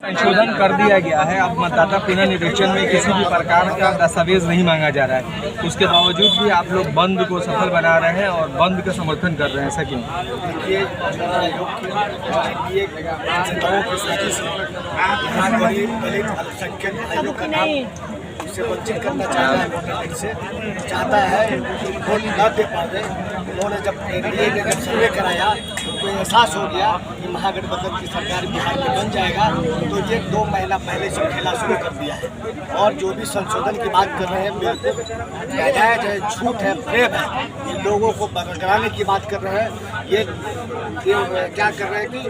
संशोधन कर दिया गया है। अब मतदाता पुनर्निरीक्षण में किसी भी प्रकार का दस्तावेज नहीं मांगा जा रहा है। उसके बावजूद भी आप लोग बंद को सफल बना रहे हैं और बंद का समर्थन कर रहे हैं, ऐसा क्यों? देखिए, चुनाव आयोग की जनताओं की साजिश है। गरीब दलित अल्पसंख्यक भाइयों का नाम उससे वंचित करना चाहता है, वोटर से चाहता है कि वोट न दे पाए। उन्होंने जब एनडीए ने जब सर्वे कराया तो उनको एहसास हो गया कि महागठबंधन की सरकार बिहार में बन जाएगा, तो ये 2 महीना पहले से खेला शुरू कर दिया है। और जो भी संशोधन की बात कर रहे हैं, बिल्कुल नाजायज है, झूठ है, फ्रेब है। इन लोगों को बरकराने की बात कर रहे हैं। ये क्या कर रहे हैं कि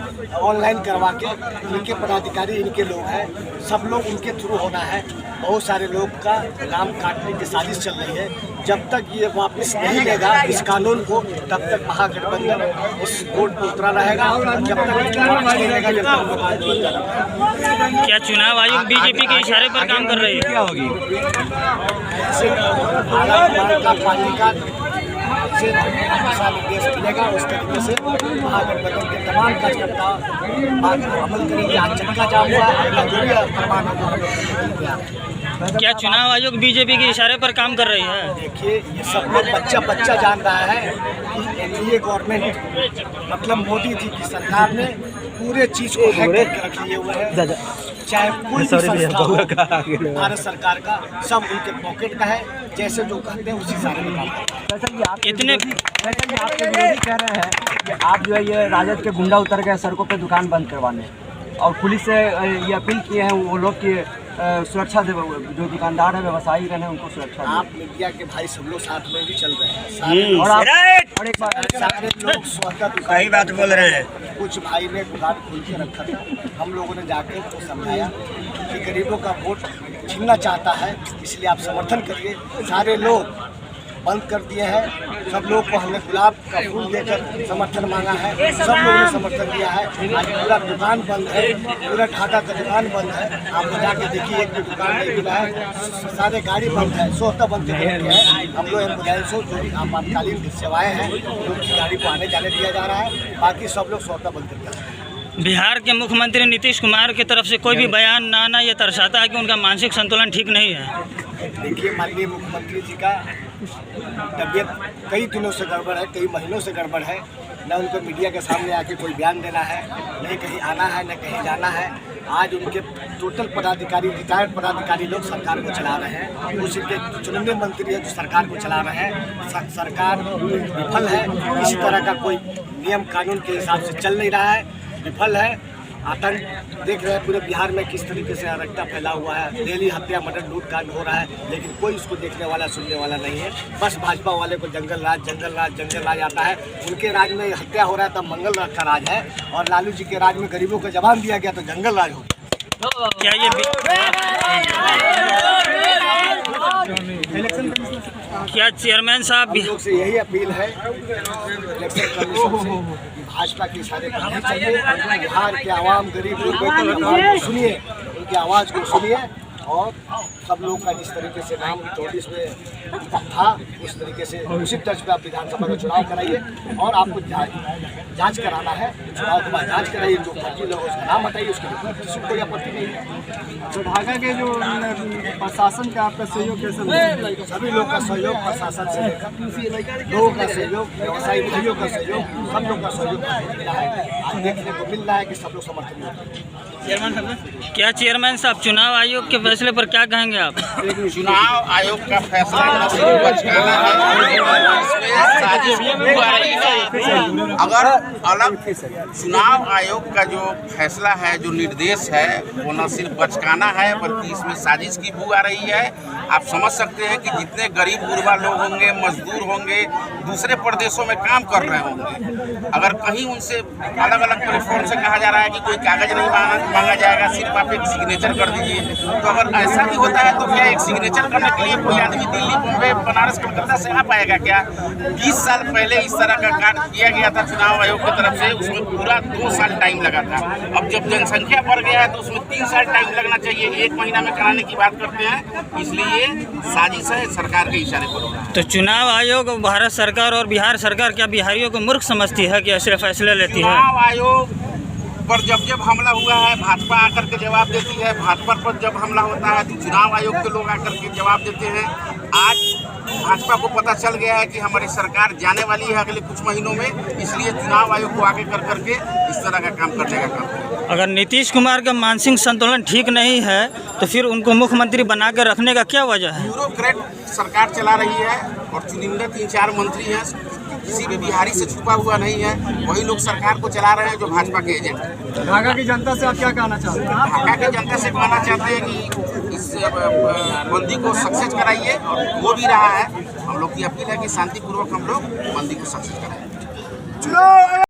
ऑनलाइन करवा के इनके पदाधिकारी इनके लोग हैं, सब लोग उनके थ्रू होना है। बहुत सारे लोग का नाम काटने की साजिश चल रही है। जब तक ये वापस नहीं लेगा इस कानून को, तब तक महागठबंधन इस वोट पर उतरा रहेगा। जब तक नहीं लेगा, जब तक क्या चुनाव आयोग बीजेपी के इशारे पर काम कर रही है? क्या होगी? ऐसे भारत पार्टी का से दिशा निर्देश मिलेगा, उस तरीके से महागठबंधन के तमाम कार्यकर्ता बात को अमल करेंगे। आज चक्का जाम हुआ है, जो भी प्रमाण होगा। क्या चुनाव आयोग बीजेपी के इशारे पर काम कर रही है? देखिए, ये सब लोग बच्चा जान रहा है कि एनडीए गवर्नमेंट मतलब मोदी जी की सरकार ने पूरे चीज को हैक करके रख लिए हुए हैं। चाहे कोई भी संस्था हो, भारत सरकार का सब उनके पॉकेट का है। जैसे जो कहते हैं उसी सारे में काम करते हैं। कितने आपके विरोधी कह रहे हैं कि आप जो है ये राजद के गुंडा उतर गए सड़कों पे दुकान बंद करवाने, और पुलिस से ये अपील किए हैं वो लोग की सुरक्षा दे, जो दुकानदार है व्यवसायी हैं उनको सुरक्षा दे। आप मीडिया के भाई सब लोग साथ में भी चल रहे हैं सारे, और एक बात सारे लोग स्वतः सही बात बोल रहे हैं। कुछ भाई ने दुकान खोल के रखा था, हम लोगों ने जाके उनको समझाया कि गरीबों का वोट छीनना चाहता है, इसलिए आप समर्थन करिए। सारे लोग बंद कर दिए हैं। सब लोग को हमने गुलाब का फूल देकर समर्थन मांगा है, सब लोगों ने समर्थन दिया है। आज पूरा दुकान बंद है, पूरा ढाका का दुकान बंद है। आप जाके देखिए, एक भी दुकान नहीं मिला है, सारे गाड़ी बंद है, स्वतः बंद है। हम लोग एम्बुलेंसों जो भी आपातकालीन सेवाएँ हैं उनकी गाड़ी को आने जाने दिया जा रहा है, बाकी सब लोग स्वतः बंद कर रहे हैं। बिहार के मुख्यमंत्री नीतीश कुमार की तरफ से कोई भी बयान ना आना ये दर्शाता है कि उनका मानसिक संतुलन ठीक नहीं है। देखिए, माननीय मुख्यमंत्री जी का तबीयत कई दिनों से गड़बड़ है, कई महीनों से गड़बड़ है। न उनको मीडिया के सामने आके कोई बयान देना है, नहीं कहीं आना है, न कहीं जाना है। आज उनके टोटल पदाधिकारी, रिटायर्ड पदाधिकारी लोग सरकार को चला रहे हैं। उसी के चुनिंदे मंत्री है जो सरकार को चला रहे हैं। सरकार विफल है, किसी तरह का कोई नियम कानून के हिसाब से चल नहीं रहा है, विफल है। आतंक देख रहे हैं पूरे बिहार में किस तरीके से अराजकता फैला हुआ है। डेली हत्या, मर्डर, लूटकांड हो रहा है, लेकिन कोई इसको देखने वाला, सुनने वाला नहीं है। बस भाजपा वाले को जंगल राज आता है। उनके राज में हत्या हो रहा है तब मंगल राज का राज है, और लालू जी के राज में गरीबों को जवाब दिया गया तो जंगल राज हो गया। क्या ये क्या चेयरमैन साहब लोग से यही अपील है इलेक्शन कमीशन से, भाजपा के सारे काम चाहिए। बिहार के आवाम, गरीब लोग को सुनिए, उनकी आवाज़ को सुनिए, और सब लोग का जिस तरीके से नाम 24 में था उस तरीके से उसी तर्ज पर आप विधानसभा का चुनाव कराइए। और आपको जांच कराना है, चुनाव के बाद जांच कराइए, जो फर्जी लोग उसका नाम हटाइए, उसके किसी को कोई आपत्ति नहीं है। तो ढाका के जो प्रशासन का आपका सहयोग कैसे? सभी लोग का सहयोग, प्रशासन से लेकर लोगों का सहयोग, व्यवसायी भाइयों का सहयोग, सब लोग का सहयोग मिला है। आज देखने को मिल रहा है कि सब लोग समर्थन करते हैं। क्या चेयरमैन साहब चुनाव आयोग के फैसले पर क्या कहेंगे आप? चुनाव आयोग का फैसला बचकाना है, इसमें साजिश हो रही है। अगर अलग चुनाव आयोग का जो फैसला है, जो निर्देश है, वो न सिर्फ बचकाना है बल्कि इसमें साजिश की बू आ रही है। आप समझ सकते हैं कि जितने गरीब गुरबा लोग होंगे, मजदूर होंगे, दूसरे प्रदेशों में काम कर रहे होंगे, अगर कहीं उनसे अलग अलग प्लेटफॉर्म से कहा जा रहा है कि कोई कागज नहीं मांगा जाएगा, सिर्फ आप एक सिग्नेचर कर दीजिए, तो अगर ऐसा भी होता है तो क्या एक सिग्नेचर करने के लिए कोई आदमी दिल्ली, मुंबई, बनारस, कलकत्ता से आ पाएगा क्या? 20 साल पहले इस तरह का कार्य किया गया था चुनाव आयोग की तरफ से, उसमें पूरा 2 साल टाइम लगा था। अब जब जनसंख्या बढ़ गया है तो उसमें 3 साल टाइम लगना चाहिए, 1 महीना में कराने की बात करते हैं। इसलिए साजिश है, सरकार के इशारे पर हो रहा है। तो चुनाव आयोग, भारत सरकार और बिहार सरकार क्या बिहारियों को मूर्ख समझती है कि ऐसे फैसले लेती है? चुनाव आयोग पर जब हमला हुआ है भाजपा आकर के जवाब देती है, भाजपा पर जब हमला होता है तो चुनाव आयोग के लोग आकर के जवाब देते हैं। आज भाजपा को पता चल गया है कि हमारी सरकार जाने वाली है अगले कुछ महीनों में, इसलिए चुनाव आयोग को आगे कर करके इस तरह का काम करने का काम। अगर नीतीश कुमार का मानसिक संतुलन ठीक नहीं है तो फिर उनको मुख्यमंत्री बना कर रखने का क्या वजह है? ब्यूरोक्रेट सरकार चला रही है और चुनिंदा 3-4 मंत्री हैं, किसी भी बिहारी से छुपा हुआ नहीं है, वही लोग सरकार को चला रहे हैं जो भाजपा के एजेंट हैं। ढाका की जनता से आप क्या कहना चाहते हैं? ढाका की जनता से कहना चाहते हैं कि इस बंदी को सक्सेस कराइए, और हो भी रहा है। हम लोग की अपील है कि शांतिपूर्वक हम लोग बंदी को सक्सेस कराएं।